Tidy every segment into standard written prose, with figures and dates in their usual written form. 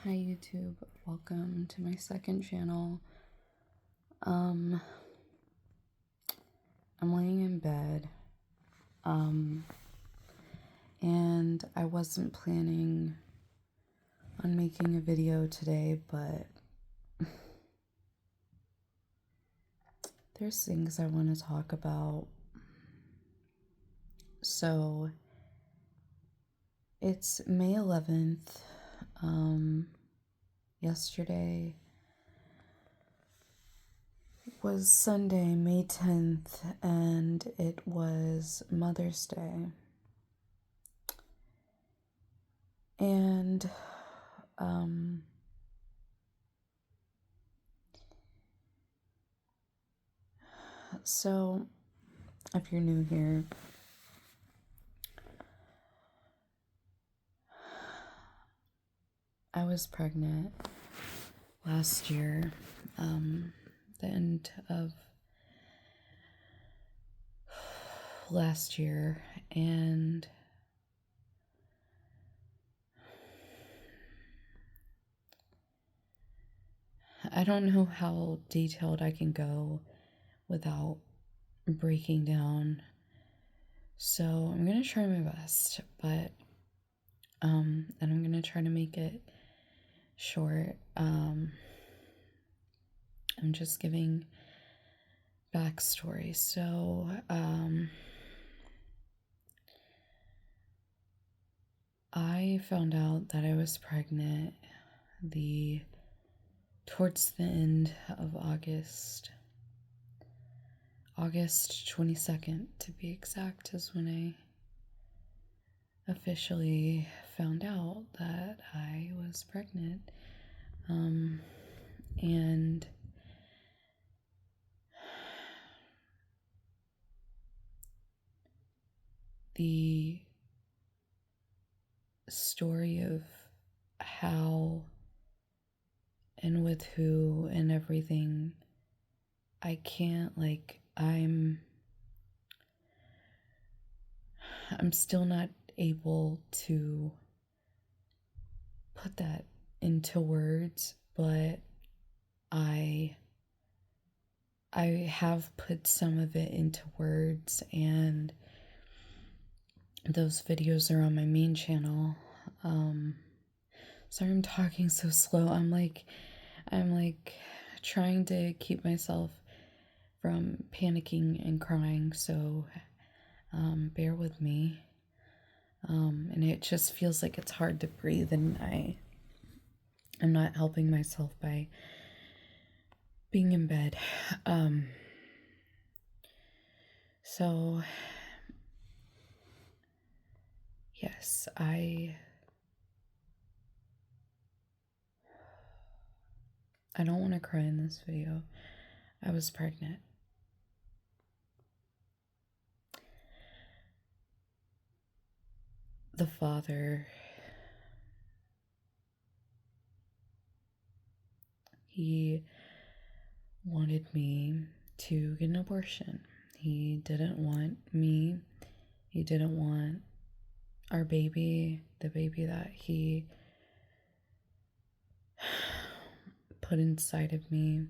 Hi YouTube, welcome to my second channel. I'm laying in bed, and I wasn't planning on making a video today, but there's things I want to talk about. So, it's May 11th, yesterday was Sunday, May 10th, and it was Mother's Day. And, so, if you're new here, I was pregnant last year, the end of last year, and I don't know how detailed I can go without breaking down, so I'm gonna try my best, but and I'm gonna try to make it short. I'm just giving backstory. So I found out that I was pregnant towards the end of August 22nd to be exact, is when I officially found out that I was pregnant. And the story of how and with who and everything, I can't, I'm still not able to put that into words, but I have put some of it into words, and those videos are on my main channel. Sorry I'm talking so slow. I'm trying to keep myself from panicking and crying, so bear with me. And it just feels like it's hard to breathe, and I'm not helping myself by being in bed. So yes, I don't want to cry in this video. I was pregnant. The father, he wanted me to get an abortion. He didn't want me. He didn't want our baby, the baby that he put inside of me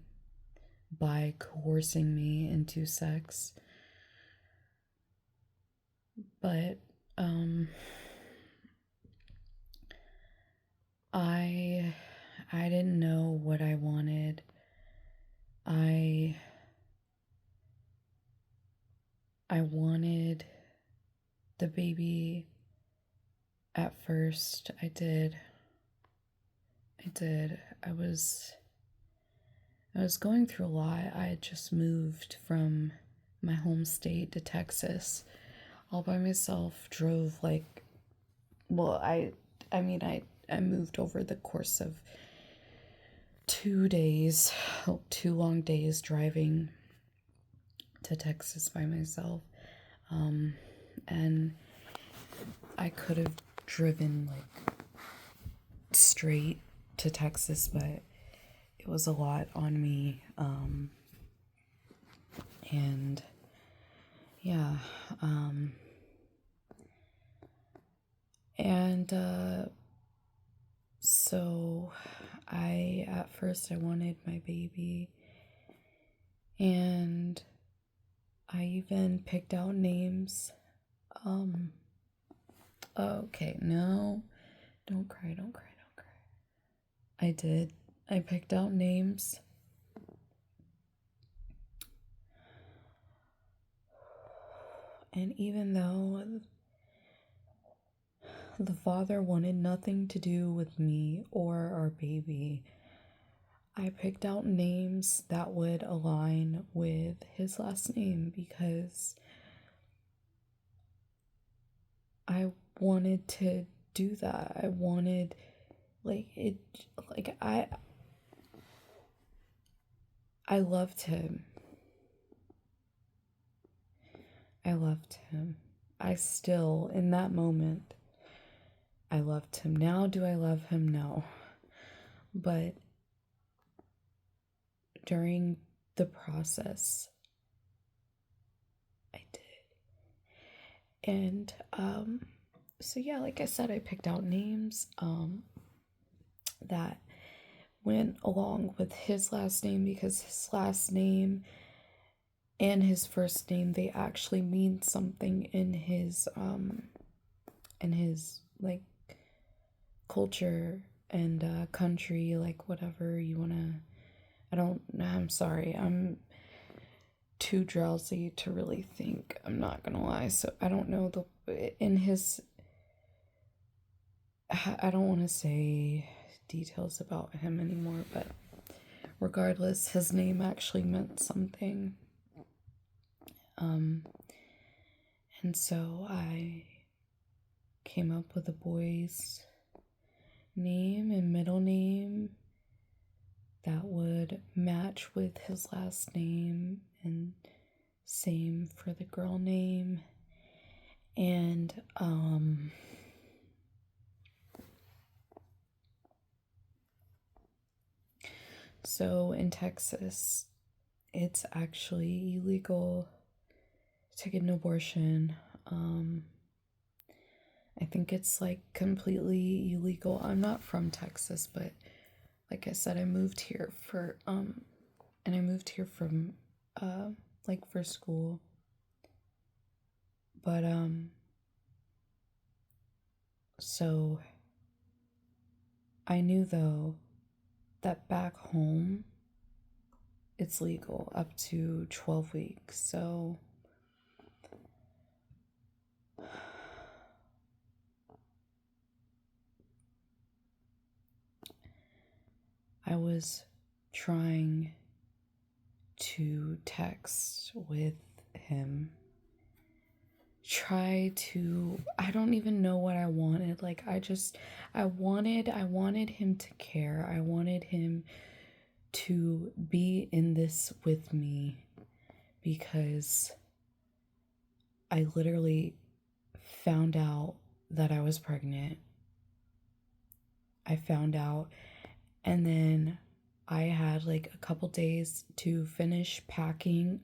by coercing me into sex. But I didn't know what I wanted. I wanted the baby at first. I did. I was going through a lot. I had just moved from my home state to Texas all by myself. Drove I moved over the course of 2 long days driving to Texas by myself. And I could have driven straight to Texas, but it was a lot on me. And yeah, so At first I wanted my baby, and I even picked out names. Okay, no, don't cry, don't cry, don't cry. I did. I picked out names. And even though the father wanted nothing to do with me or our baby, I picked out names that would align with his last name because I wanted to do that. I wanted, like, it, like, I loved him. I loved him. I still, in that moment, I loved him. Now, do I love him? No. But during the process, I did. And, so yeah, like I said, I picked out names, that went along with his last name because his last name and his first name, they actually mean something in his like culture and country, like whatever you want to. I'm sorry, I'm too drowsy to really think, I'm not gonna lie, so I don't know in his, I don't want to say details about him anymore, but regardless, his name actually meant something. And so I came up with a boy's name and middle name that would match with his last name, and same for the girl name. And so in Texas, it's actually illegal to get an abortion. I think it's like completely illegal. I'm not from Texas, but like I said, I moved here and I moved here from like for school. But so I knew though that back home it's legal up to 12 weeks. So I was trying to text with him. I don't even know what I wanted. Like I wanted him to care. I wanted him to be in this with me because I literally found out that I was pregnant. I found out, and then I had like a couple days to finish packing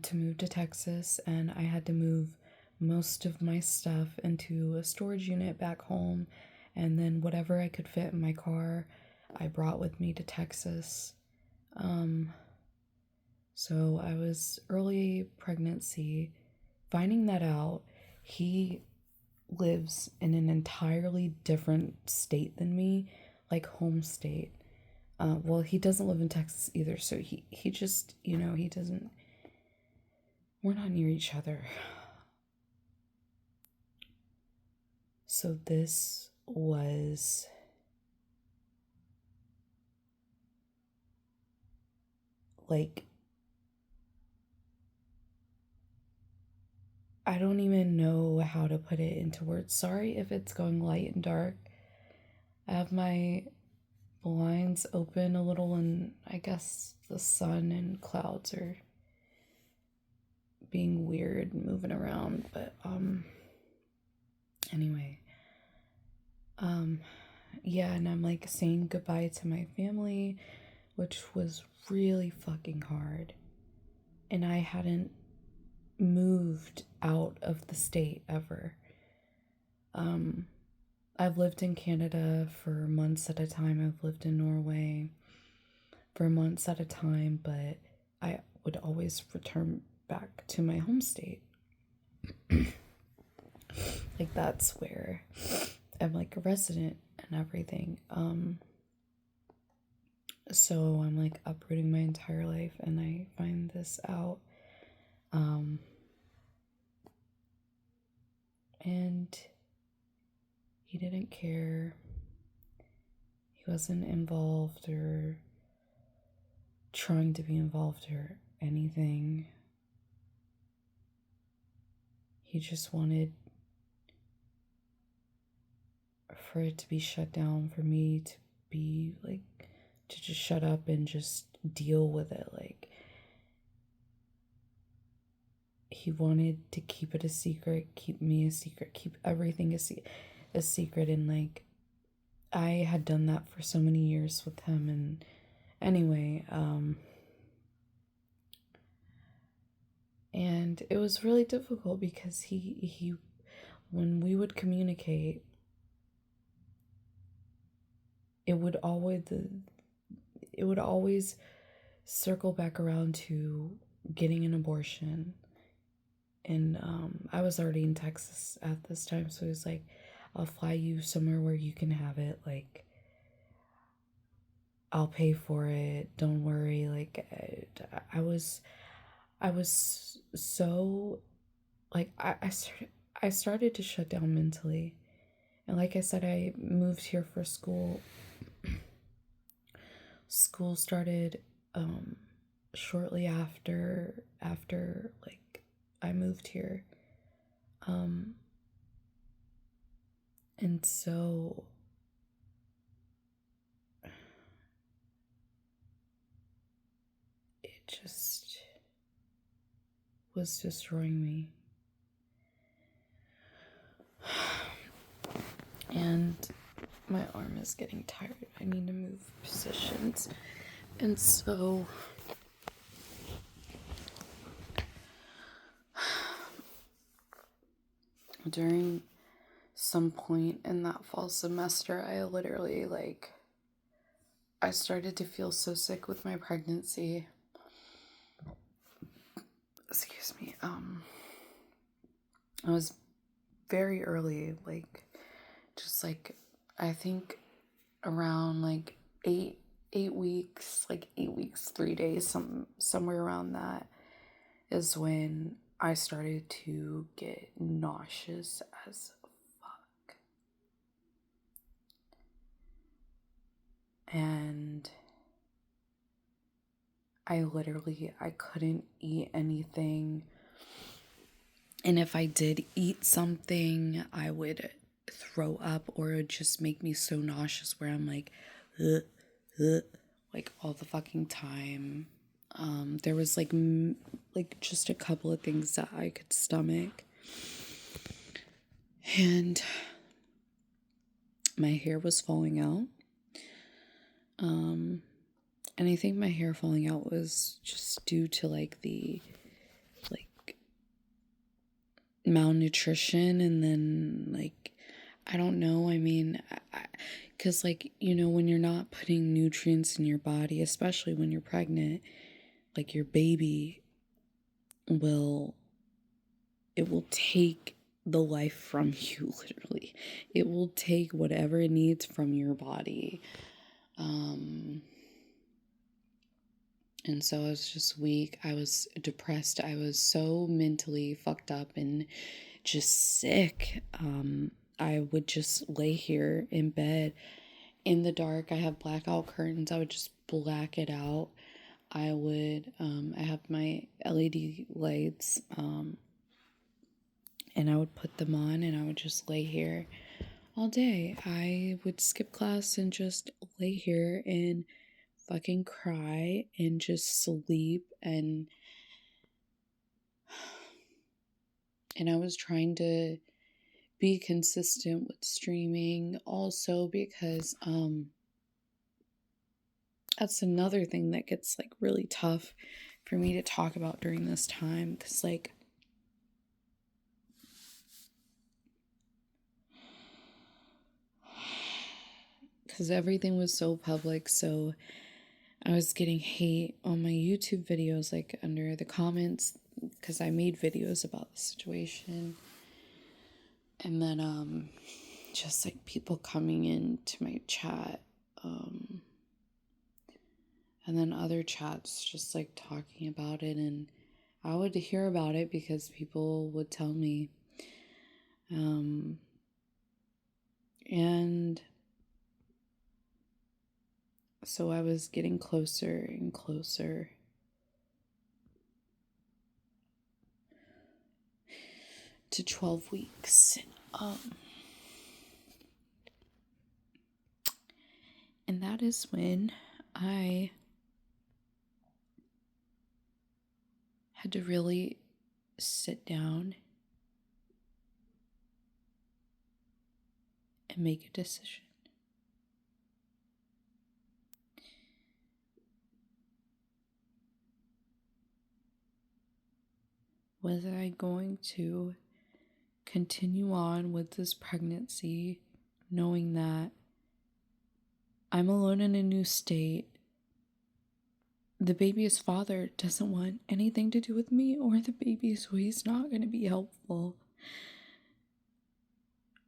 to move to Texas, and I had to move most of my stuff into a storage unit back home, and then whatever I could fit in my car I brought with me to Texas. So I was early pregnancy. Finding that out, he lives in an entirely different state than me, like home state. Well, he doesn't live in Texas either, so he just, he doesn't, we're not near each other. So this was like, I don't even know how to put it into words. Sorry if it's going light and dark. I have my blinds open a little, and I guess the sun and clouds are being weird and moving around, but anyway, yeah, and I'm like saying goodbye to my family, which was really fucking hard, and I hadn't moved out of the state ever. I've lived in Canada for months at a time. I've lived in Norway for months at a time, but I would always return back to my home state. Like that's where I'm like a resident and everything. So I'm like uprooting my entire life and I find this out. And he didn't care. He wasn't involved or trying to be involved or anything. He just wanted for it to be shut down, for me to be like, to just shut up and just deal with it. Like, he wanted to keep it a secret, keep me a secret, keep everything a secret. And like, I had done that for so many years with him. And anyway, and it was really difficult because he when we would communicate, it would always circle back around to getting an abortion. And I was already in Texas at this time, so he was like, I'll fly you somewhere where you can have it, like I'll pay for it, don't worry. Like I was so like I started to shut down mentally. And like I said, I moved here for school. School started shortly after like I moved here. And so it just was destroying me. And my arm is getting tired. I need to move positions. And so during some point in that fall semester, I literally I started to feel so sick with my pregnancy. Excuse me. I was very early, I think around 8 weeks, 8 weeks, 3 days, somewhere around that is when I started to get nauseous as fuck. And I couldn't eat anything. And if I did eat something, I would throw up, or it would just make me so nauseous where I'm like, ugh, ugh, all the fucking time. There was just a couple of things that I could stomach. And my hair was falling out. And I think my hair falling out was just due to the malnutrition, and then I don't know. I mean, because when you're not putting nutrients in your body, especially when you're pregnant, your baby will take the life from you, literally. It will take whatever it needs from your body. And so I was just weak. I was depressed. I was so mentally fucked up and just sick. I would just lay here in bed in the dark. I have blackout curtains. I would just black it out. I have my LED lights, and I would put them on and I would just lay here all day. I would skip class and just lay here and fucking cry and just sleep. And I was trying to be consistent with streaming also, because that's another thing that gets really tough for me to talk about during this time, because because everything was so public. So I was getting hate on my YouTube videos, like under the comments, because I made videos about the situation. And then just like people coming into my chat, and then other chats just like talking about it, and I would hear about it because people would tell me. And so I was getting closer and closer to 12 weeks. And that is when I had to really sit down and make a decision. Was I going to continue on with this pregnancy, knowing that I'm alone in a new state? The baby's father doesn't want anything to do with me or the baby, so he's not going to be helpful.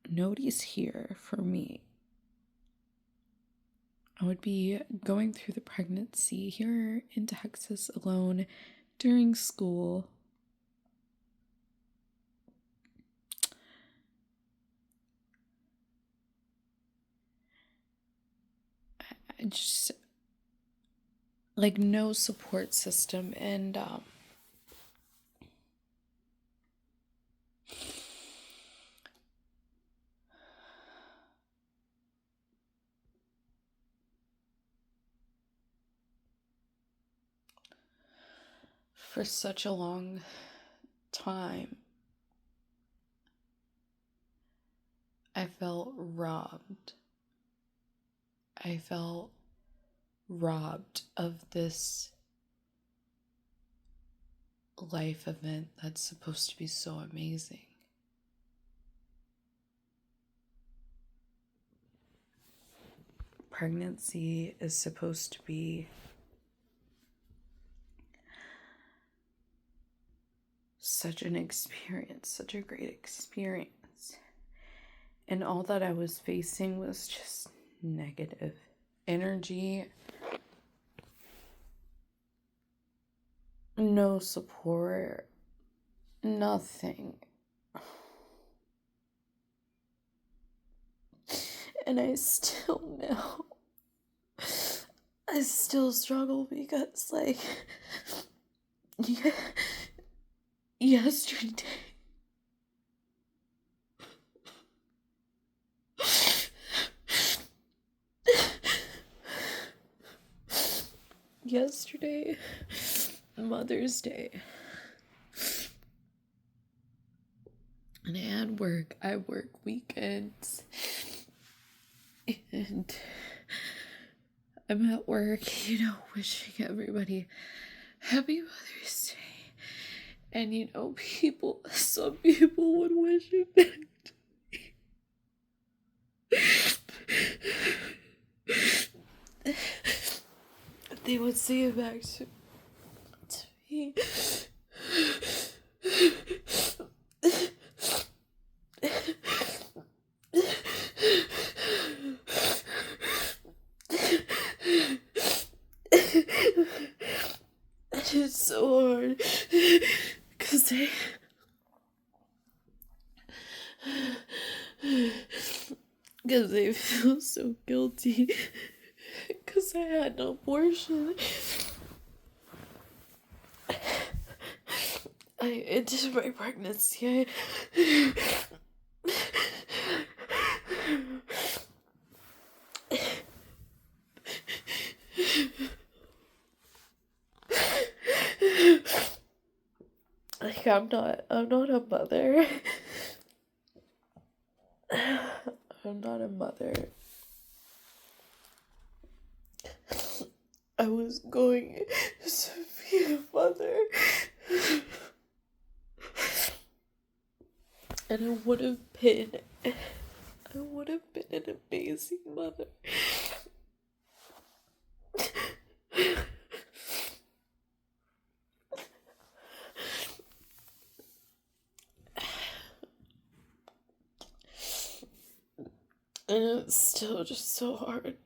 Nobody's here for me. I would be going through the pregnancy here in Texas alone during school. I just, like, no support system. And for such a long time, I felt robbed. I felt robbed of this life event that's supposed to be so amazing. Pregnancy is supposed to be such an experience, such a great experience. And all that I was facing was just negative energy, no support, nothing. And I still know. I still struggle because, like, yesterday, Mother's Day, and I work weekends, and I'm at work, wishing everybody happy Mother's Day. And some people would wish it back to me. They would say it back to me. It's so hard because they feel so guilty because I had an abortion. I ended my pregnancy. Like, I'm not a mother. I'm not a mother. I was going to be a mother. And I would have been an amazing mother. And it's still just so hard.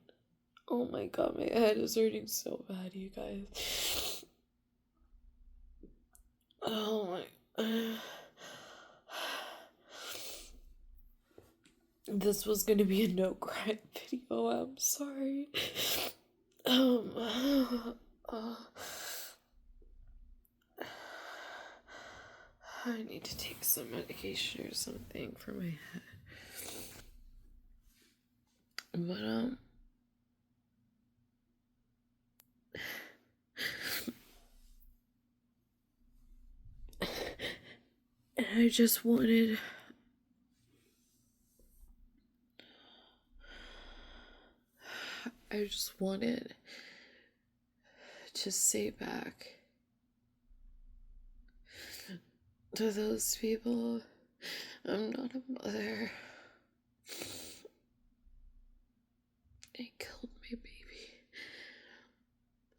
Oh my god, my head is hurting so bad, you guys. Oh my. This was gonna be a no cry video. I'm sorry. Um. uh, I need to take some medication or something for my head. But I just wanted to say back to those people, I'm not a mother. I killed my baby.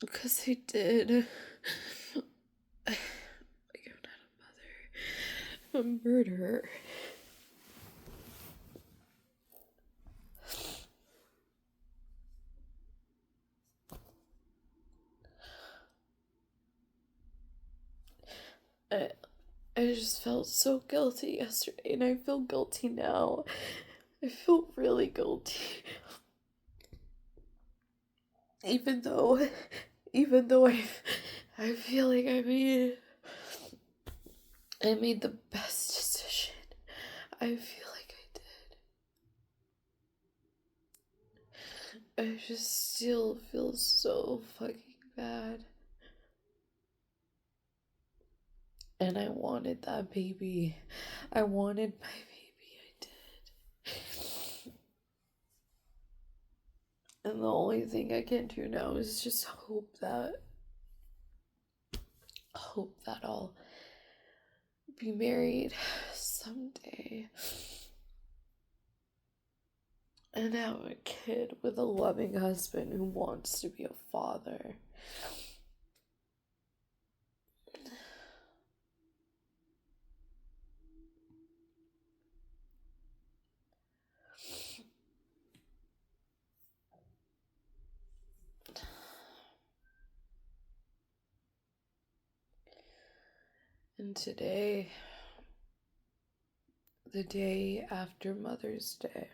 Because I did. I'm not a mother. I'm a murderer. I just felt so guilty yesterday, and I feel guilty now. I feel really guilty. Even though I feel like I made the best decision. I feel like I did. I just still feel so fucking bad. And I wanted that baby. I wanted my baby. I did. And the only thing I can do now is just hope that I'll be married someday and have a kid with a loving husband who wants to be a father. And today, the day after Mother's Day,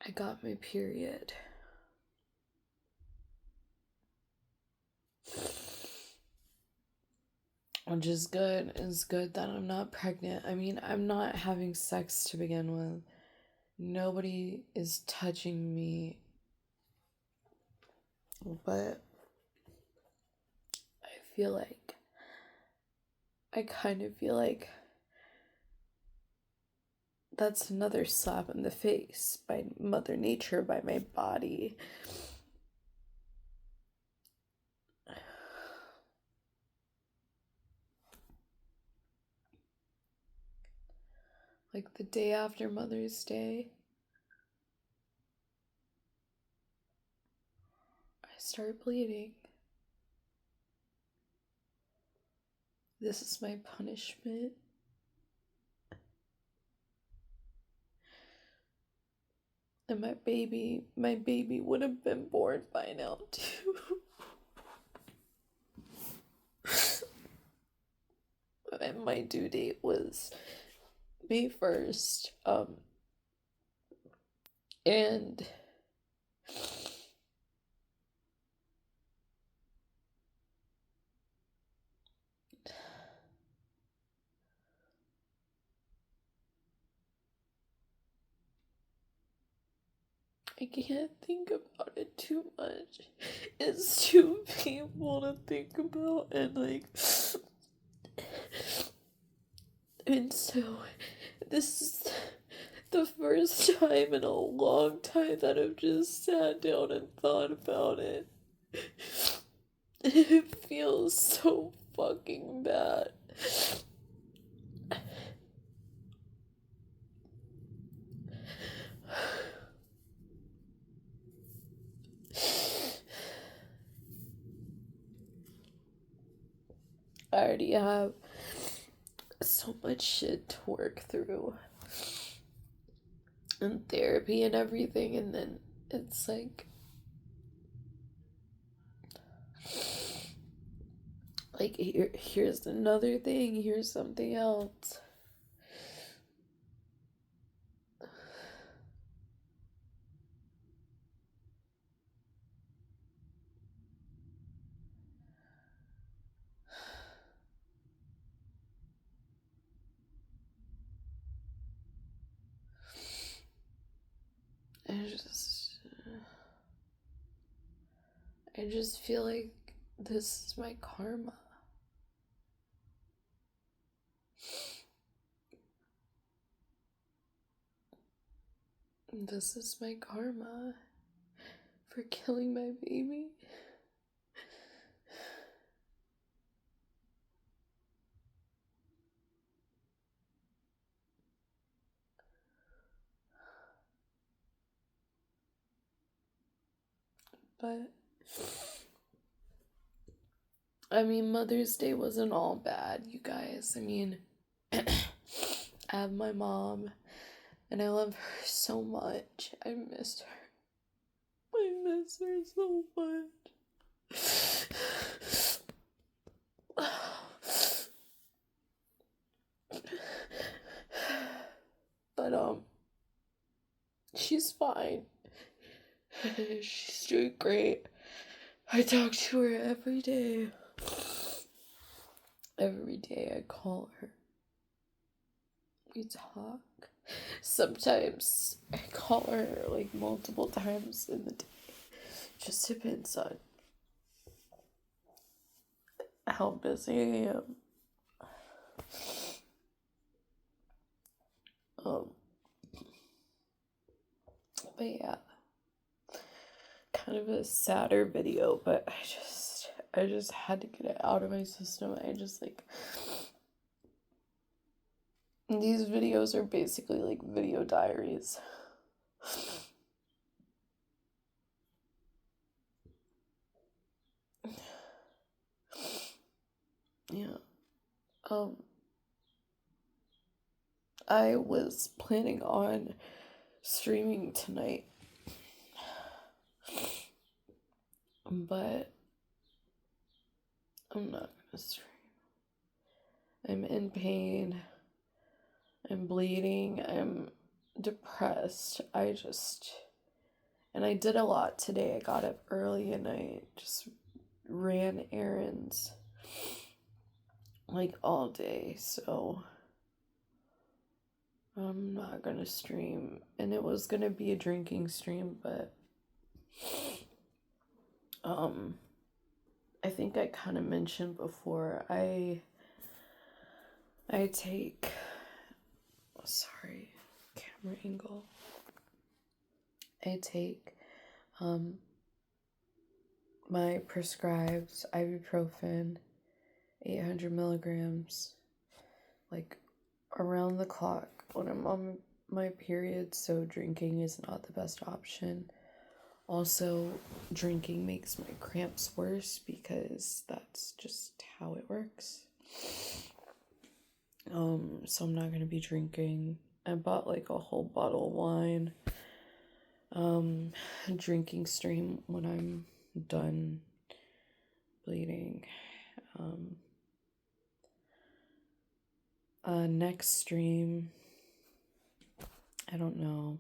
I got my period. Which is good. It's good that I'm not pregnant. I mean, I'm not having sex to begin with. Nobody is touching me. But I kind of feel like that's another slap in the face by Mother Nature, by my body. Like the day after Mother's Day, I start bleeding. This is my punishment. And my baby would have been born by now too. And my due date was May 1st. And I can't think about it too much. It's too painful to think about, and so this is the first time in a long time that I've just sat down and thought about it. It feels so fucking bad. already have so much shit to work through and therapy and everything, and then it's like here's another thing, here's something else. I just I just feel like this is my karma. This is my karma for killing my baby. But I mean, Mother's Day wasn't all bad, you guys. I mean, I have my mom, and I love her so much. I miss her. I miss her so much. But she's fine. She's doing great. I talk to her every day. Every day I call her. We talk. Sometimes I call her like multiple times in the day. Just depends on how busy I am. But yeah, kind of a sadder video, but I just had to get it out of my system. I just these videos are basically like video diaries. Yeah. I was planning on streaming tonight, but I'm not gonna stream. I'm in pain. I'm bleeding. I'm depressed. And I did a lot today. I got up early and I just ran errands like all day, so I'm not gonna stream. And it was gonna be a drinking stream, but I think I kind of mentioned before, I take, sorry, camera angle. I take my prescribed ibuprofen, 800 milligrams, like around the clock when I'm on my period, so drinking is not the best option. Also, drinking makes my cramps worse because that's just how it works. So I'm not gonna be drinking. I bought like a whole bottle of wine. Drinking stream when I'm done bleeding. Next stream, I don't know.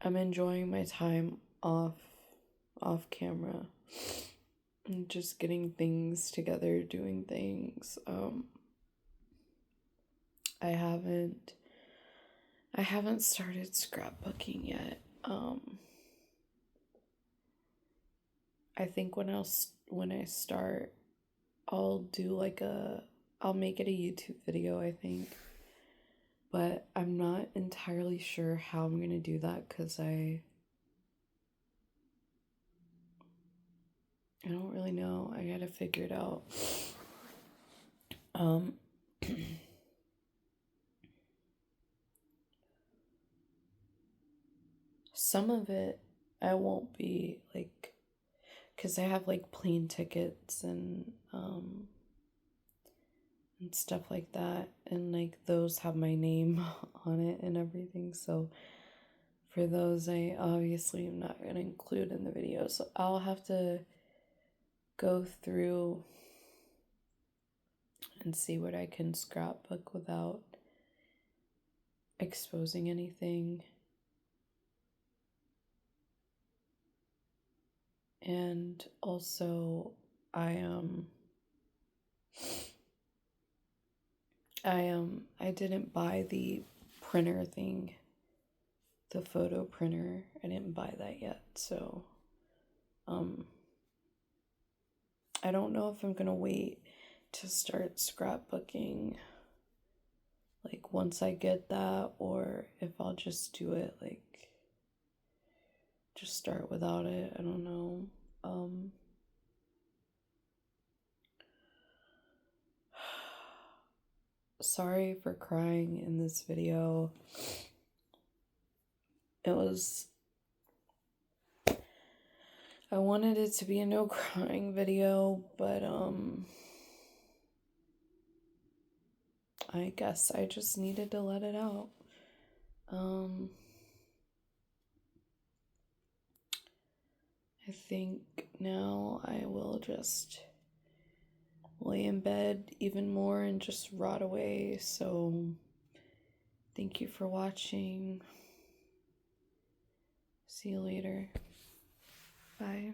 I'm enjoying my time off camera and just getting things together, doing things. I haven't started scrapbooking yet. I think when I start, I'll make it a YouTube video, I think. But I'm not entirely sure how I'm gonna do that because I don't really know. I gotta figure it out. Some of it I won't be because I have like plane tickets and stuff like that, and like those have my name on it and everything. So for those, I obviously am not going to include in the video, so I'll have to go through and see what I can scrapbook without exposing anything. And also I didn't buy the printer thing, the photo printer. I didn't buy that yet, so I don't know if I'm gonna wait to start scrapbooking like once I get that, or if I'll just do it like just start without it. I don't know. Sorry for crying in this video. I wanted it to be a no crying video, but I guess I just needed to let it out. I think now I will just lay in bed even more and just rot away. So thank you for watching. See you later. Bye.